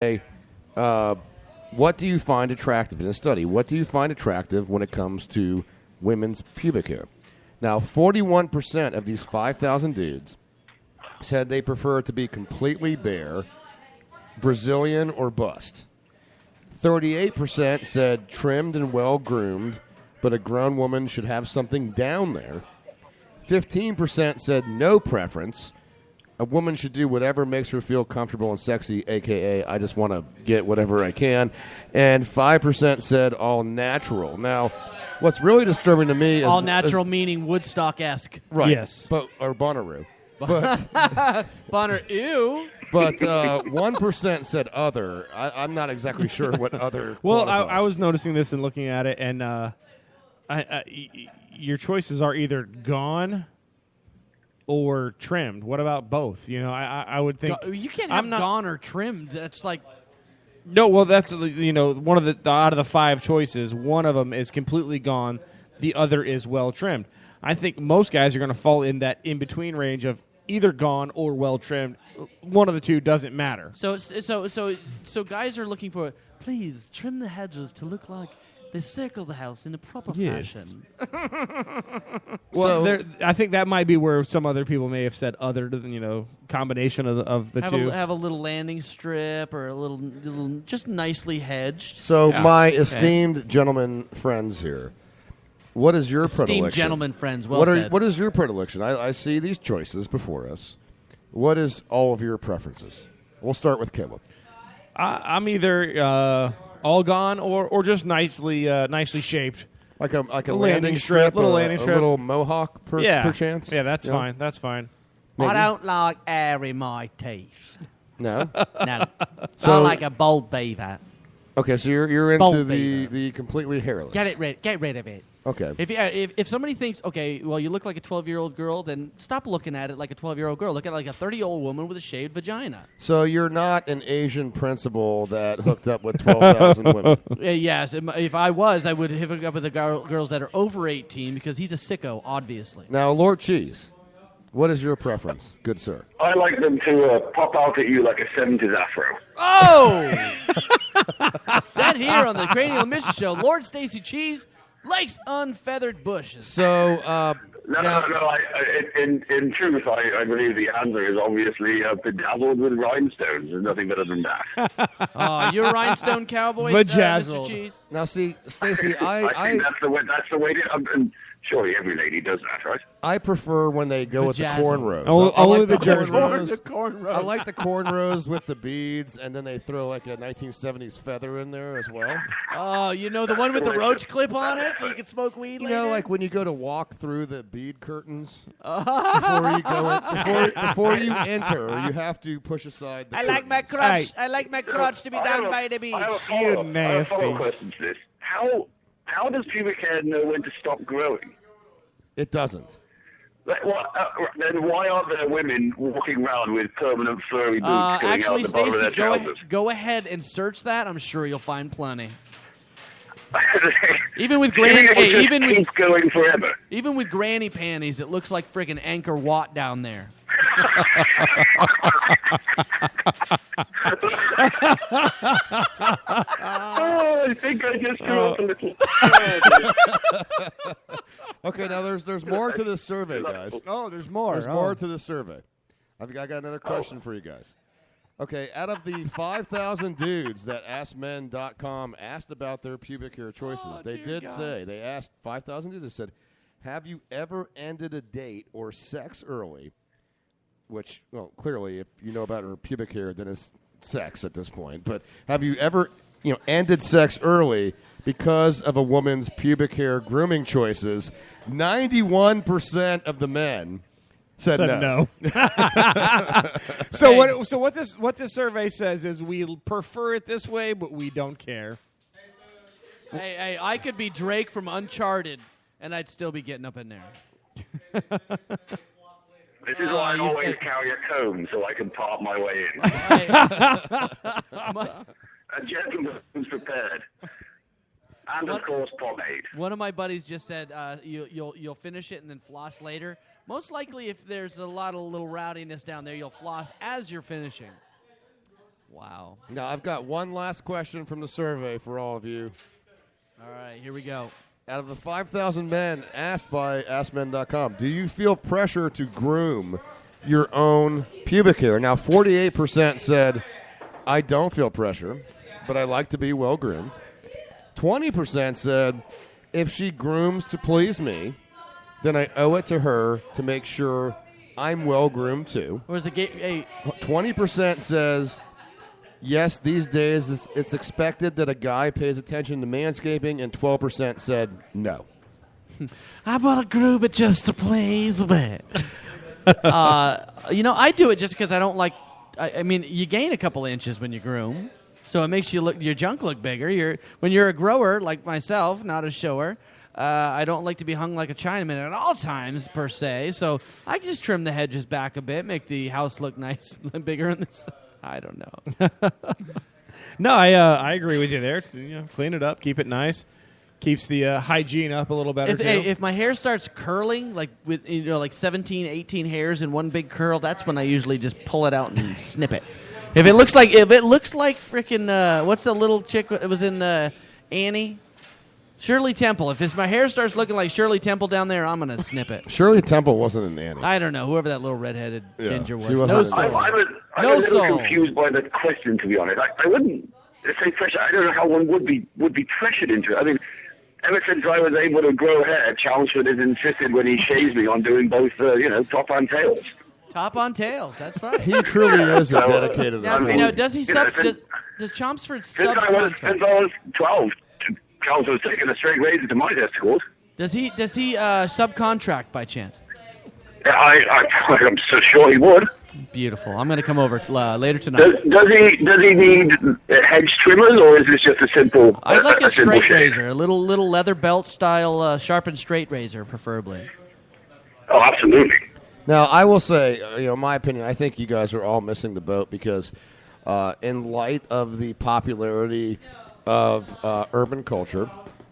Hey, uh, what do you find attractive in a study? What do you find attractive when it comes to women's pubic hair? Now, 41% of these 5,000 dudes said they prefer it to be completely bare, Brazilian or bust. 38% said trimmed and well groomed, but a grown woman should have something down there. 15% said no preference. A woman should do whatever makes her feel comfortable and sexy, a.k.a. I just want to get whatever I can. And 5% said all natural. Now, what's really disturbing to me is... All natural meaning Woodstock-esque. Right. Yes. Or Bonnaroo. But, Bonner, ew. but 1% said other. I'm not exactly sure what other Well, I qualifies. was noticing this and looking at it, and your choices are either gone or trimmed. What about both? You know, I would think You can't have I'm not, gone or trimmed. That's like... No, well, that's one of the out of the 5 choices, one of them is completely gone. The other is well trimmed. I think most guys are going to fall in that in between range of either gone or well trimmed. One of the two doesn't matter. So guys are looking for, please trim the hedges to look like they circle the house in a proper Yes. fashion. Well, I think that might be where some other people may have said other than combination of the two. Have a little landing strip or a little just nicely hedged. So, Yeah. my Okay. esteemed gentlemen friends here, what is your Esteemed predilection? gentlemen friends, well said. What is your predilection? I see these choices before us. What is all of your preferences? We'll start with Caleb. I'm either all gone or just nicely shaped. Like a landing strip, little landing strip. a little mohawk per chance. Yeah, that's fine. That's fine. Maybe. I don't like hair in my teeth. No. No. So- I like a bald beaver. Okay, so you're into Bolt the beaver. completely hairless. Get rid of it. Okay. If somebody thinks, okay, well, you look like a 12-year-old girl, then stop looking at it like a 12-year-old girl. Look at it like a 30-year-old woman with a shaved vagina. So you're not an Asian principal that hooked up with 12,000 women. Yes, if I was, I would hook up with the girls that are over 18 because he's a sicko, obviously. Now, Lord Cheese, what is your preference, good sir? I like them to pop out at you like a 70s afro. Oh! Said here on the Cranial Mission Show, Lord Stacy Cheese likes unfeathered bushes. So, No, in truth, I believe the answer is obviously bedazzled with rhinestones. There's nothing better than that. Oh, you're a rhinestone cowboy, Vajazzled. Mr. Cheese? now see, Stacy, I think that's the way. That's the way. And surely every lady does that, right? I prefer when they go with the Vajazzle. cornrows. I Only like the jersey. cornrows. I like the cornrows with the beads, and then they throw like a 1970s feather in there as well. Oh, the one with the roach clip on it so you can smoke weed You later? know, like when you go to walk through the bead curtains before you go before you enter, you have to push aside the I like my curtains. crotch. I like my crotch to be down by the beach. I have a You follow-up- I have a nasty. follow-up question to this. How does pubic hair know when to stop growing? It doesn't. Like, then why aren't there women walking around with permanent furry boots going Actually, out the bottom of Stacy, their trousers? go ahead and search that. I'm sure you'll find plenty. Even with granny, It just keeps going forever. even with granny panties, it looks like friggin' Anchor Watt down there. I think I just threw up a little. Okay, now there's more to this survey, guys. Oh, there's more. There's more to the survey. I got another question for you guys. Okay, out of the 5,000 dudes that AskMen.com asked about their pubic hair choices, they asked 5,000 dudes, they said, have you ever ended a date or sex early? Which, well, clearly, if you know about her pubic hair, then it's sex at this point. But have you ever, ended sex early because of a woman's pubic hair grooming choices? 91% of the men said no. So what this survey says is we prefer it this way, but we don't care. Hey, I could be Drake from Uncharted, and I'd still be getting up in there. This is why I always carry a comb so I can part my way in. A gentleman who's prepared. And, of course, pomade. One of my buddies just said you'll finish it and then floss later. Most likely, if there's a lot of little rowdiness down there, you'll floss as you're finishing. Wow. Now, I've got one last question from the survey for all of you. All right, here we go. Out of the 5,000 men asked by AskMen.com, do you feel pressure to groom your own pubic hair? Now, 48% said, I don't feel pressure, but I like to be well groomed. 20% said, if she grooms to please me, then I owe it to her to make sure I'm well groomed too. Where's the gate? Hey, 20% says, yes, these days it's expected that a guy pays attention to manscaping, and 12% said no. I bought a groom it just to please me. I do it just because I don't like. I mean, you gain a couple inches when you groom, so it makes your junk look bigger. When you're a grower like myself, not a shower. I don't like to be hung like a Chinaman at all times, per se. So I can just trim the hedges back a bit, make the house look nice and bigger. I don't know. No, I agree with you there. Clean it up, keep it nice, keeps the hygiene up a little better too. If my hair starts curling, like with like 17, 18 hairs in one big curl, that's when I usually just pull it out and snip it. If it looks like freaking what's the little chick? It was in Annie. Shirley Temple. If my hair starts looking like Shirley Temple down there, I'm going to snip it. Shirley Temple wasn't an Annie. I don't know. Whoever that little redheaded ginger was. she wasn't No an soul. Annie. I'm a little confused by the question, to be honest. I wouldn't say pressure. I don't know how one would be pressured into it. I mean, ever since I was able to grow hair, Chelmsford has insisted when he shaves me on doing both, top and tails. Top on tails. That's right. He truly is a dedicated Now, does he does Chelmsford Since I subcontract? was 12, Charles was taking a straight razor to my testicles. Does he subcontract by chance? I'm so sure he would. Beautiful. I'm going to come over later tonight. Does he need hedge trimmers, or is this just a simple? I'd like a simple straight shave? razor, a little leather belt style sharpened straight razor, preferably. Oh, absolutely. Now, I will say, my opinion, I think you guys are all missing the boat because in light of the popularity of urban culture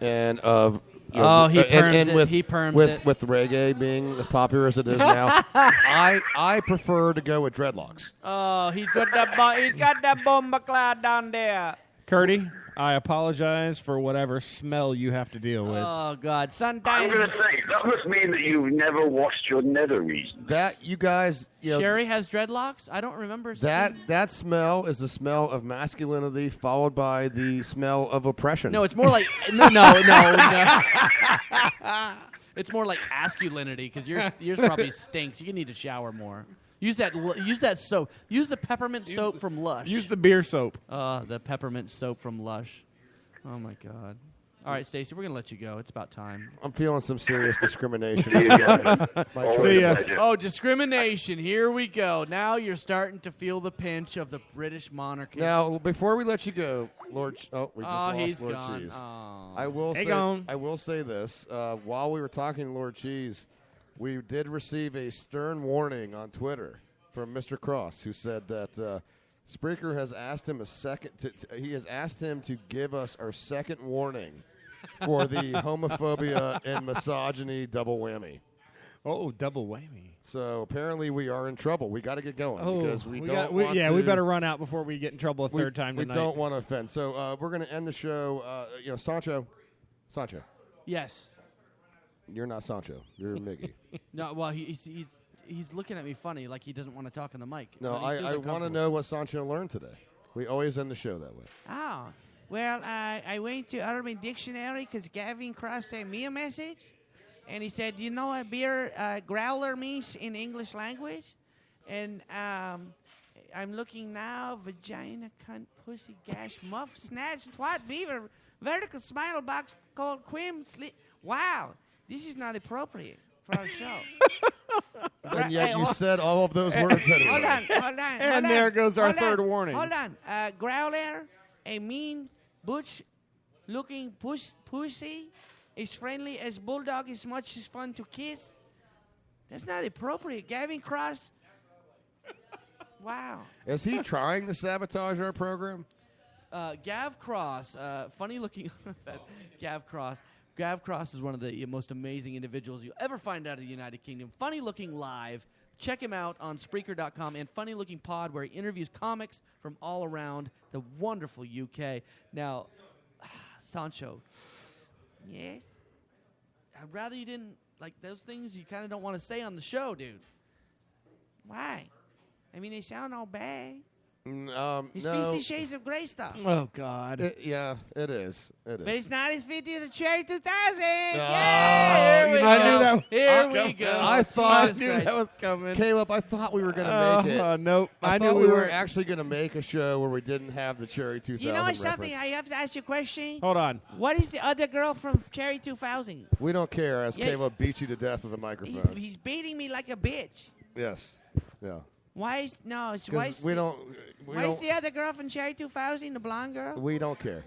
and of he perms it. with, He perms with, it. with reggae being as popular as it is now, I prefer to go with dreadlocks. Oh, he's got that bomba cloud down there. Curdy, I apologize for whatever smell you have to deal with. Oh God! I'm Sometimes going to say that must mean that you've never washed your nether region. That you guys, Sherry has dreadlocks. I don't remember that smell is the smell of masculinity followed by the smell of oppression. No, it's more like no. It's more like masculinity because yours probably stinks. You need to shower more. Use that soap. Use the peppermint soap from Lush. Use the beer soap. The peppermint soap from Lush. Oh my God! All right, Stacey, we're gonna let you go. It's about time. I'm feeling some serious discrimination. My Always choice. a pleasure. Oh, discrimination! Here we go. Now you're starting to feel the pinch of the British monarchy. Now, before we let you go, Lord. We just lost he's Lord gone. Cheese. Oh. I will Hey, say. gone. I will say this. While we were talking to Lord Cheese, we did receive a stern warning on Twitter from Mr. Cross, who said that Spreaker has asked him he has asked him to give us our second warning for the homophobia and misogyny double whammy. Oh, double whammy. So apparently we are in trouble. We got to get going because we better run out before we get in trouble a third time we tonight. don't want to offend. So we're going to end the show. Sancho, Yes. you're not Sancho. You're Miggy. No. Well, he's looking at me funny, like he doesn't want to talk on the mic. No, But he feels I want to uncomfortable. know what Sancho learned today. We always end the show that way. Oh, well, I went to Urban Dictionary because Gavin Cross sent me a message. And he said, you know what beer growler means in English language? And I'm looking now, vagina, cunt, pussy, gash, muff, snatch, twat, beaver, vertical smile box, cold, quim, slit. Wow, this is not appropriate for our show. And yet you said all of those words anyway. Hold on. And there goes our third warning. Hold on. Growler, a mean, butch-looking pussy, is friendly as bulldog, is much as fun to kiss. That's not appropriate. Gavin Cross. Wow. Is he trying to sabotage our program? Gav Cross, funny looking. Gav Cross. Gav Cross is one of the most amazing individuals you'll ever find out of the United Kingdom. Funny looking live, Check him out on Spreaker.com and Funny Looking Pod, where he interviews comics from all around the wonderful UK. Now, Sancho, Yes. I'd rather you didn't, like, those things you kind of don't want to say on the show, dude. Why? I mean, they sound all bad. It's no. 50 Shades of Grey stuff. Oh God. Yeah, it is. It is. But it's not as 50 as the Cherry 2000. Yeah, Here we I go. knew that. Here we go. I thought- Jesus I knew Christ. that was coming. Caleb, I thought we were going to make it. Nope. I knew thought we were actually going to make a show where we didn't have the Cherry 2000 You know something? reference. I have to ask you a question. Hold on. What is the other girl from Cherry 2000? We don't care as Yeah. Caleb beat you to death with a microphone. He's beating me like a bitch. Yes. Yeah. Why is why 'Cause is we the, don't. why is the other girl from Cherry 2000 the blonde girl? We don't care.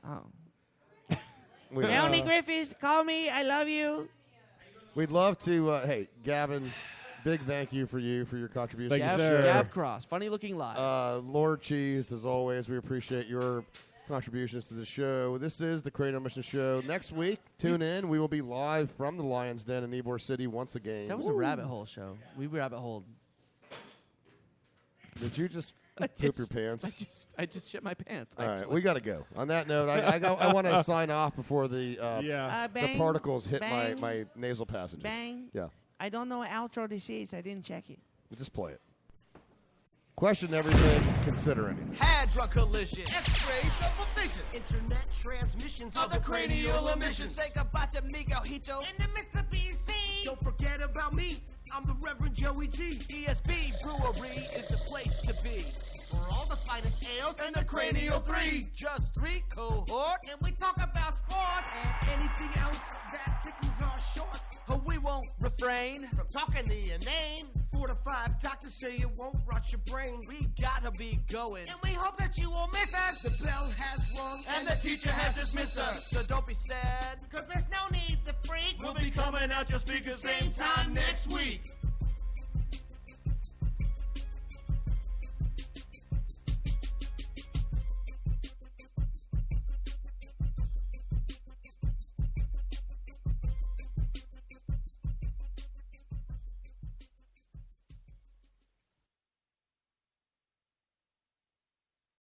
Oh. We don't. Melanie Griffiths, call me. I love you. We'd love to. Hey, Gavin, big thank you for your contribution. Thank you, Gav, sir. Gav Cross, Funny Looking Live. Lord Cheese, as always, we appreciate your contributions to the show. This is the Cranial Mission Show. Next week, tune in. We will be live from the Lion's Den in Ybor City once again. That was a rabbit hole show. We rabbit holed. Did you just poop your pants? I just shit my pants. All right, actually. we got to go. On that note, I want to sign off before the Yeah. the Bang, particles hit bang, my nasal passages. Bang. Yeah, I don't know what outro this is. I didn't check it. we'll just play it. Question everything, consider anything. Hadra collision. X-ray double vision. Internet transmissions of the cranial emissions. Say goodbye to Miguel Hito and the Mr. BC. Don't forget about me. I'm the Reverend Joey G. ESB Brewery is the place to be. For all the finest ales and the Cranial 3. Just 3 cohorts. And we talk about sports and anything else that tickles our shorts. Oh, we won't refrain from talking to your name. 4 to 5 doctors say it won't rot your brain. We gotta be going. And we hope that you won't miss us. The bell has rung and the teacher has dismissed us. So don't be sad, cause there's no need to freak. We'll be coming out your speakers same time next